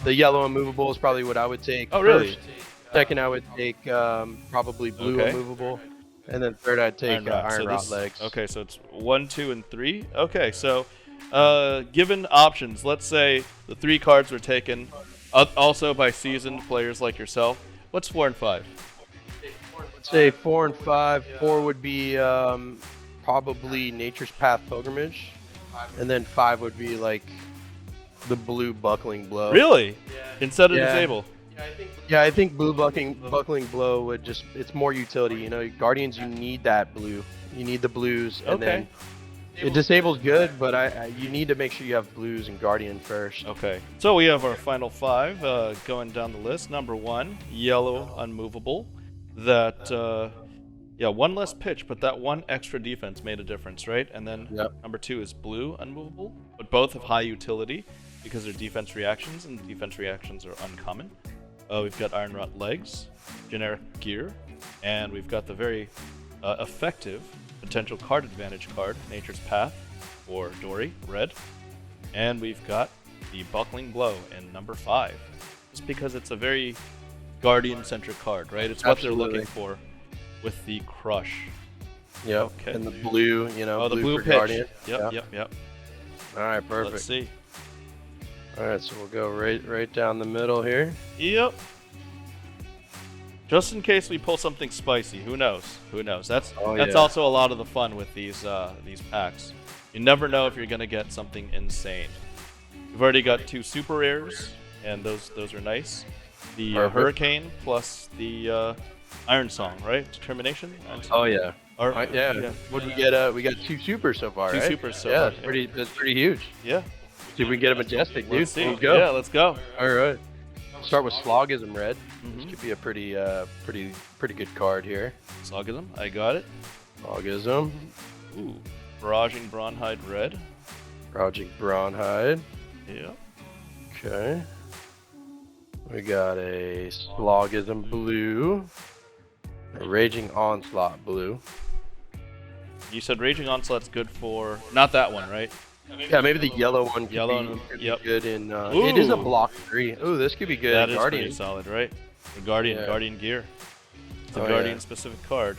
yellow unmovable is probably what I would take. Oh, really? First. Second, I would take probably blue Okay. unmovable, and then third, I'd take iron rod legs. Okay, so it's 1, 2, and 3. Okay, so given options, let's say the 3 cards were taken also by seasoned players like yourself. What's 4 and 5? I'd say 4 and 5. 4 would be probably Nature's Path Pilgrimage, and then 5 would be like the blue buckling blow. Really? Instead of Yeah. disable? Yeah, I think blue buckling blow would it's more utility. Guardians, you need that blue. You need the blues, and Okay. then it disables good, but you need to make sure you have blues and Guardian first. Okay, so we have our final 5 going down the list. Number 1, yellow unmovable. That 1 less pitch, but that 1 extra defense made a difference, right? And then number 2 is blue unmovable, but both have high utility because they're defense reactions, and defense reactions are uncommon. We've got iron rod legs, generic gear, and we've got the very effective potential card advantage card, Nature's Path, or Dory, red. And we've got the buckling blow in number 5, just because it's a very Guardian-centric card, right? It's what they're looking for with the Crush. Yep. Okay. And the blue, The blue for pitch. Guardian. Yep. All right, perfect. Let's see. All right, so we'll go right down the middle here. Yep. Just in case we pull something spicy, who knows? That's also a lot of the fun with these packs. You never know if you're gonna get something insane. We've already got 2 super rares, and those are nice. The Hurricane plus the Iron Song, right? Determination. Oh yeah. Yeah. What did we get? We got 2 supers so far. 2 right? supers so yeah, far. that's pretty huge. Yeah. See if we can get a majestic, dude. Let's see. Let's go. Yeah, let's go. All right. Start with Slogism Red. Mhm. This could be a pretty good card here. Slogism, I got it. Slogism. Ooh. Barraging Brawnhide red. Project Brawnhide. Yeah. Okay. We got a Slogism Blue. A Raging Onslaught Blue. You said Raging Onslaught's good for not that one, right? Yeah, maybe the yellow one could Yellow, be yep. good in... it is a Ooh. block 3. Ooh, this could be good That in is Guardian. pretty solid, right? For Guardian, Yeah. Guardian gear. It's a Oh, Guardian yeah. specific card.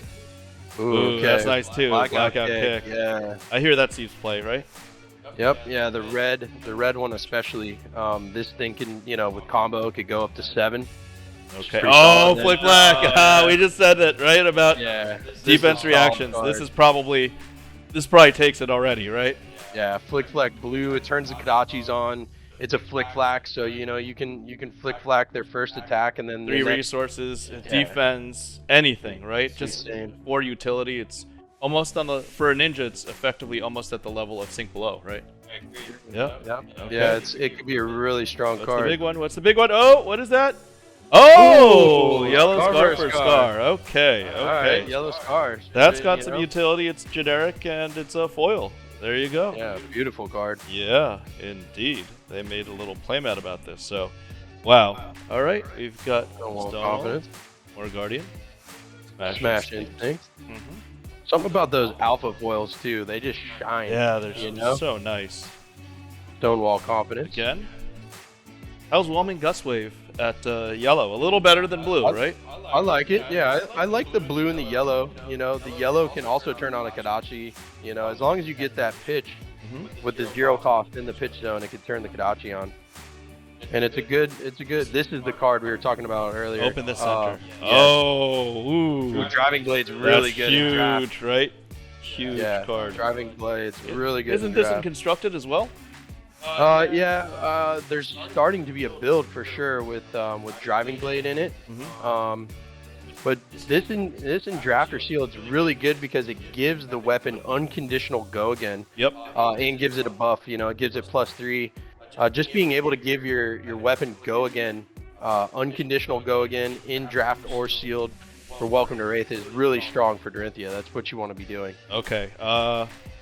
Ooh, okay. That's nice too. Blackout kick. Yeah. I hear that sees play, right? Yep. Yeah, the red one especially. This thing can, with combo, could go up to 7. Okay. pretty Oh, solid. flick black. We just said that, right? About Yeah. defense reactions. This probably takes it already, right? Yeah, Flick Flack Blue. It turns the Kodachis on. It's a Flick Flack, so you can Flick Flack their first attack and then 3 the next- resources, defense, anything, right? Just insane. for utility. It's almost for a ninja. It's effectively almost at the level of Sink Below, right? Yeah. Yep. Okay. Yeah, it could be a really strong What's card. the big one? What's the big one? Oh, what is that? Oh, Ooh, yellow scar scar for for scar. scar. Okay, okay. All right, yellow scars. That's got You some know? utility. It's generic and it's a foil. There you go. Yeah, beautiful card. Yeah, indeed. They made a little playmat about this. So, wow. All right, we've got Stonewall Stonewall, Confidence. more Guardian. Smash Instinct. Mhm. Something about those alpha foils too. They just shine. Yeah, they're you know? so nice. Stonewall Confidence. Again, how's Whelming Gust Wave at yellow? A little better than blue, right? I like it. Yeah, I like the blue and the yellow. You know, the yellow can also turn on a Kadachi. You know, as long as you get that pitch with the 0 cost in the pitch zone, it can turn the Kadachi on. And it's a good. This is the card we were talking about earlier. Open the center. Yes. Oh, ooh. Driving Blade's really That's good huge, in draft. right? Huge Yeah, card. Driving Blade's really good. Isn't in this in draft. constructed as well? There's starting to be a build for sure with Driving Blade in it. But this in draft or seal, it's really good because it gives the weapon unconditional go again. Yep. And gives it a buff. You know, it gives it +3. Just being able to give your weapon go again, unconditional go again in draft or sealed for Welcome to Wraith is really strong for Dorinthia. That's what you want to be doing. Okay.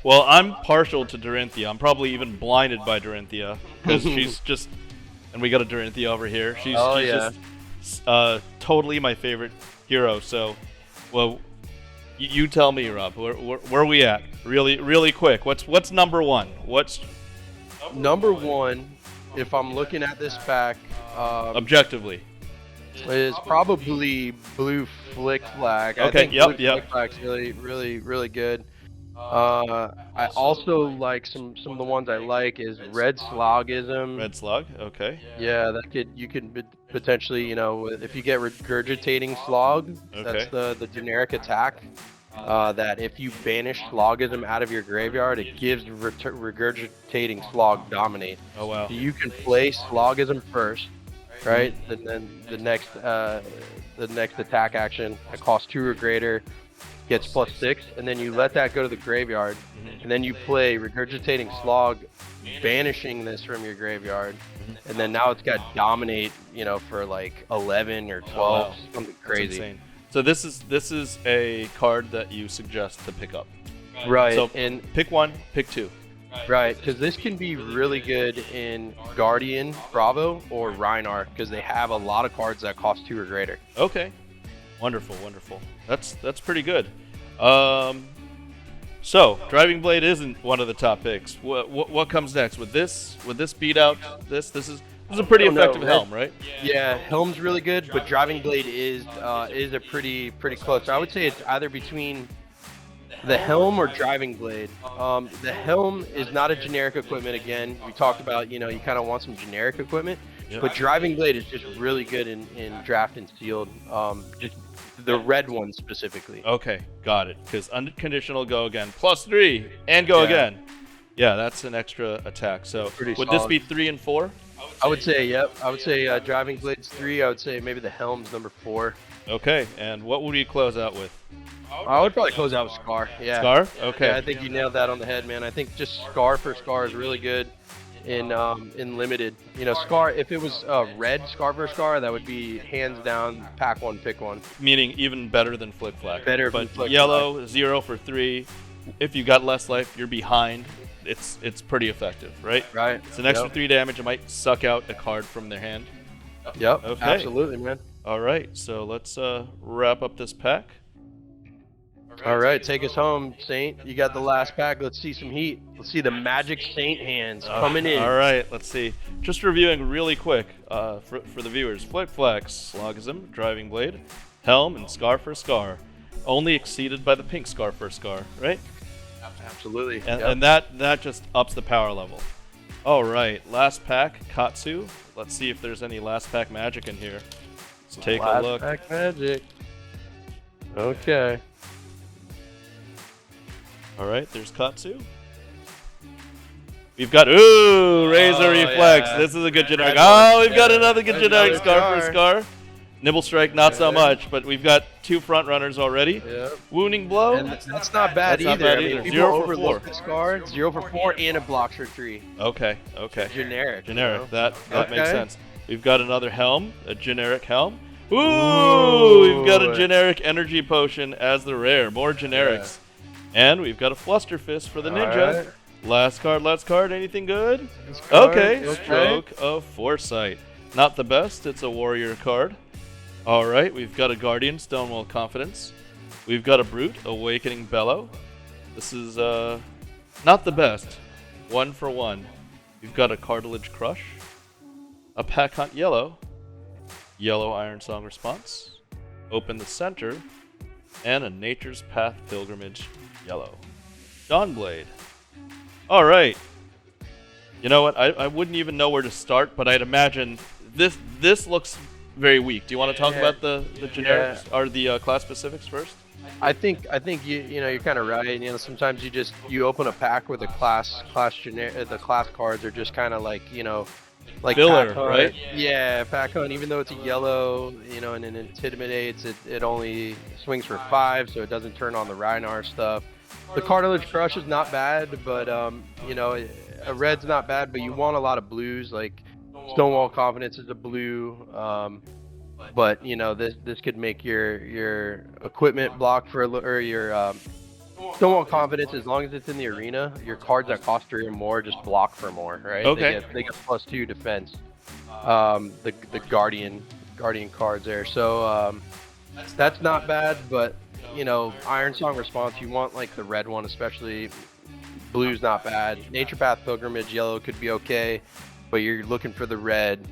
Well, I'm partial to Dorinthia. I'm probably even blinded by Dorinthia because she's just, and we got a Dorinthia over here. She's just totally my favorite hero. So, well, you tell me, Rob. Where are we at? Really quick. What's number one? What's Number one, if I'm looking at this pack, objectively? is probably blue Flick Flag. I Okay, think yep, blue yep. Flick Flag's really good. I also like some of the ones I like is Red Slogism. Red Slug. Okay. Yeah, you could potentially, you know, if you get Regurgitating Slog, Okay. that's the generic attack. That if you banish Slogism out of your graveyard, it gives Regurgitating Slog Dominate. Oh wow. So you can play Slogism first, right? And then the next attack action that costs 2 or greater gets +6, and then you let that go to the graveyard, and then you play Regurgitating Slog, banishing this from your graveyard, and then now it's got Dominate, you know, for like 11 or 12, wow. something That's crazy. insane. So this is a card that you suggest to pick up. Right, So and pick one, pick two. right, because this can be really good in Guardian, Bravo, or Rhinar, because they have a lot of cards that cost 2 or greater. Okay. Wonderful. That's pretty good. So Driving Blade isn't one of the top picks. What comes next? Would this beat out this? This is a pretty effective helm, right? Yeah, Helm's really good, but Driving Blade is a pretty close. I would say it's either between the Helm or Driving Blade. The Helm is not a generic equipment. Again, we talked about, you know, you kind of want some generic equipment, but Driving Blade is just really good in draft and sealed. Just the red one specifically. Okay, got it. Because unconditional go again, +3 and go again. Yeah, that's an extra attack. So Pretty would this solid. be 3 and 4? I would say, yep. I would say Driving Blade's 3. I would say maybe the Helm's number 4. Okay, and what would we close out with? I would probably close out with Scar. Yeah. Scar? Okay. Yeah, I think you nailed that on the head, man. I think just Scar for Scar is really good in limited. You know, Scar. If it was red Scar for Scar, that would be hands down pack one, pick one. Meaning even better than Flick Flag. Better but than Flick yellow, 0 for 3. If you got less life, you're behind. It's pretty effective, right? Right. It's an extra 3 damage. It might suck out a card from their hand. Yep. Okay. Absolutely, man. All right, so let's wrap up this pack. All right, take us home, Saint. You got the last pack. Let's see some heat. Let's see the Magic Saint hands coming in. All right, let's see. Just reviewing really quick for the viewers. Flick Flex, Slogism, Driving Blade, Helm, and Scar for Scar. Only exceeded by the pink Scar for Scar, right? Absolutely. And that just ups the power level. All right, last pack, Katsu. Let's see if there's any last pack magic in here. Let's take a look. Last pack magic. Okay. All right, there's Katsu. We've got Razor Reflex. Yeah. This is a good generic. Red one. We've got another good There's generic another Scar for Scar. Scar. Nibble Strike, not so Yeah. much, but we've got 2 front runners already. Yep. Wounding Blow. And that's not bad That's either. not bad I mean, either. people 0 for overlook 4. the Scar. 0 for 4 and a blocks for 3. Okay. Generic. Generic. You know? That makes Okay. sense. We've got another helm, a generic helm. Ooh, we've got a generic energy potion as the rare. More generics. Yeah. And we've got a Fluster Fist for the ninja. Right. Last card. Anything good? Okay. Stroke of Foresight. Not the best. It's a warrior card. All right. We've got a Guardian, Stonewall Confidence. We've got a Brute, Awakening Bellow. This is not the best. 1 for 1. We've got a Cartilage Crush, a Pack Hunt Yellow, Yellow Iron Song Response, Open the Center, and a Nature's Path Pilgrimage Yellow. Dawnblade. All right. You know what? I wouldn't even know where to start, but I'd imagine this looks very weak. Do you want to talk about the generics or the class specifics first? I think you're kind of right. You know, sometimes you open a pack with the class cards are just kind of like, you know, like filler, right? Yeah, Pack Hunt. Even though it's a yellow, you know, and it intimidates, it only swings for 5, so it doesn't turn on the Rhinar stuff. The Cartilage Crush is not bad, but you know, a red's not bad, but you want a lot of blues. Like Stonewall Confidence is a blue. But you know, this could make your equipment block for or your Stonewall Confidence, as long as it's in the arena, your cards that cost 3 or more just block for more, right? Okay. They get +2 defense. The Guardian cards there, so that's not bad. But you know, Iron Song Response, you want like the red one, especially. Blue's not bad. Nature Path Pilgrimage Yellow could be okay, but you're looking for the red.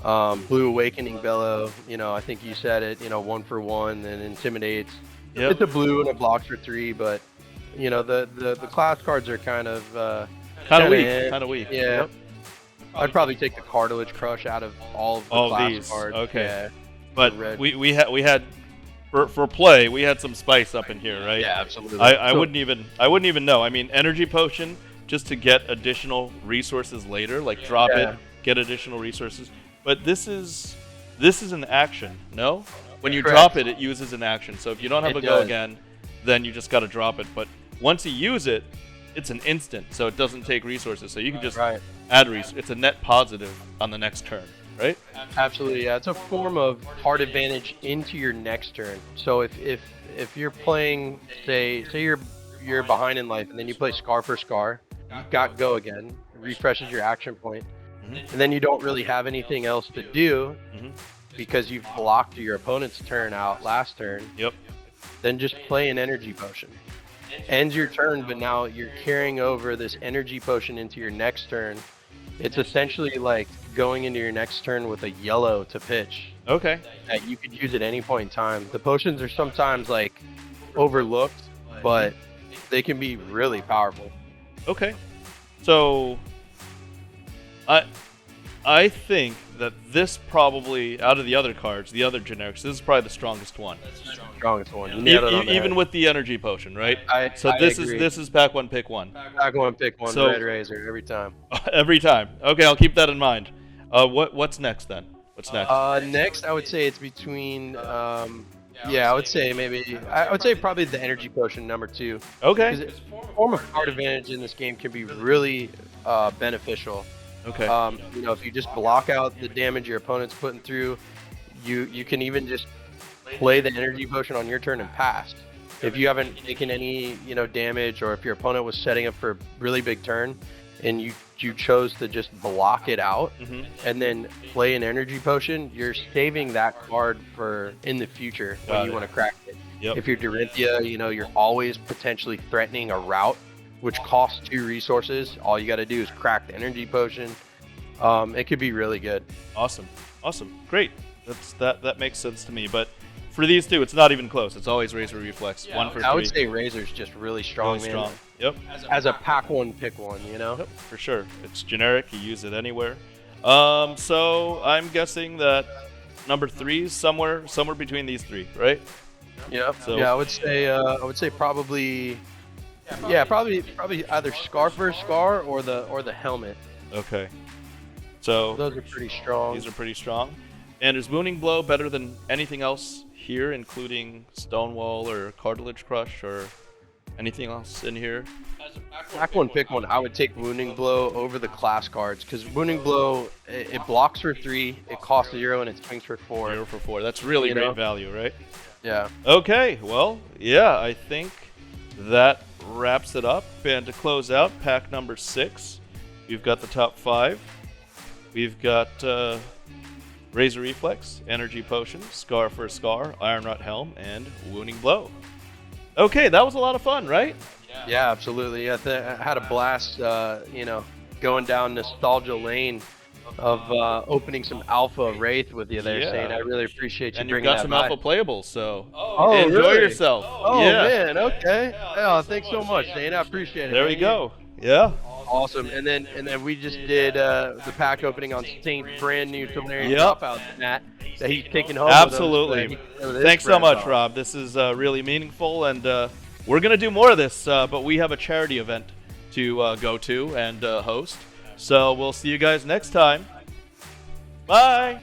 Blue Awakening Bellow, you know, I think you said it, you know, 1 for 1 and intimidates. Yep. It's a blue and it blocks for 3, but you know, the class cards are kind of weak. Yeah. Yep. I'd probably take the Cartilage Crush out of all of the class these cards. Okay. Yeah. But we had for play, we had some spice up in here, right? Yeah, absolutely. I wouldn't even know. I mean, Energy Potion just to get additional resources later, like drop it, get additional resources. But this is an action, no? When you drop it, it uses an action. So if you don't have a go again, then you just got to drop it. But once you use it, it's an instant, so it doesn't take resources. So you can just add resources. It's a net positive on the next turn, right? Absolutely, yeah. It's a form of card advantage into your next turn. So if you're playing, say you're behind in life, and then you play Scar for Scar, you've got go again, refreshes your action point. And then you don't really have anything else to do because you've blocked your opponent's turn out last turn. Yep. Then just play an energy potion. Ends your turn, but now you're carrying over this energy potion into your next turn. It's essentially like going into your next turn with a yellow to pitch. Okay. That you could use at any point in time. The potions are sometimes like overlooked, but they can be really powerful. Okay. So I think that this probably, out of the other cards, the other generics, this is probably the strongest one. Strongest one. Even with the energy potion, right? This is pack 1, pick 1. Pack 1, pick 1. So, Red Razor every time. Every time. Okay, I'll keep that in mind. What's next then? What's next? Next, I would say it's between. I would say probably the energy potion number 2. Okay. Because a form of card advantage in this game can be really beneficial. Okay. You know, if you just block out the damage your opponent's putting through, you can even just play the energy potion on your turn and pass. If you haven't taken any, you know, damage, or if your opponent was setting up for a really big turn and you chose to just block it out and then play an energy potion, you're saving that card for in the future when you want to crack it. Yep. If you're Dorinthia, you know, you're always potentially threatening a route which costs 2 resources. All you got to do is crack the energy potion. It could be really good. Awesome, great. That makes sense to me. But for these two, it's not even close. It's always Razor Reflex. 1 for 3. I would say Razor's just really strong, man. Yep. As a pack 1, pick 1. You know. Yep, for sure. It's generic. You use it anywhere. So I'm guessing that number 3 is somewhere between these 3, right? Yeah. So, I would say probably. Yeah, probably either Scar for Scar or the helmet. Okay. So those are pretty strong. These are pretty strong. And is Mooning Blow better than anything else here, including Stonewall or Cartilage Crush or? Anything else in here? Pack one, pick one. I would take Wounding Blow over the class cards because Wounding Blow it blocks for 3, it costs 0, and it swings for 4. 0 for 4. That's really great value, right? Yeah. Okay, well, yeah, I think that wraps it up. And to close out, pack number 6, we've got the top 5. We've got Razor Reflex, Energy Potion, Scar for a Scar, Iron Rot Helm, and Wounding Blow. Okay, that was a lot of fun, right? Yeah, absolutely. I had a blast, going down nostalgia lane of opening some Alpha Wraith with you there, Sane. I really appreciate you and you've bringing got that some by. Alpha playables, so enjoy enjoy yourself. Oh, man, okay. Yeah, thanks so much, Sane. I appreciate it. There we go. Yeah. Awesome. And then we just did the pack opening on Saint's brand new Tolarian Dropouts that he's taking home. Absolutely. With him. Thanks so much, Rob. This is really meaningful, and we're going to do more of this, but we have a charity event to go to and host. So we'll see you guys next time. Bye.